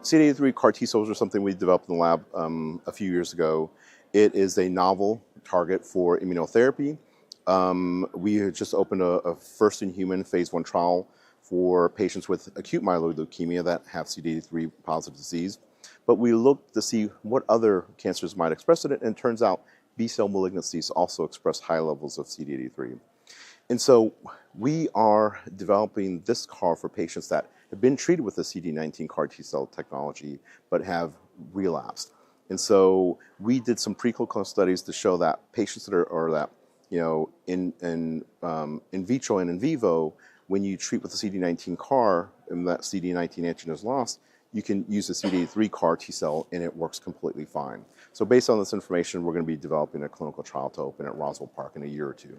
CD83 CAR T cells are something we developed in the lab a few years ago. It is a novel target for immunotherapy. We had just opened a first-in-human phase 1 trial for patients with acute myeloid leukemia that have CD83 positive disease. But we looked to see what other cancers might express it, and it turns out B-cell malignancies also express high levels of CD83. And so we are developing this CAR for patients that have been treated with the CD19 CAR T-cell technology but have relapsed. And so we did some preclinical studies to show that patients that are in vitro and in vivo, when you treat with the CD19 CAR and that CD19 antigen is lost, you can use the CD3 CAR T-cell and it works completely fine. So based on this information, we're going to be developing a clinical trial to open at Roswell Park in a year or two.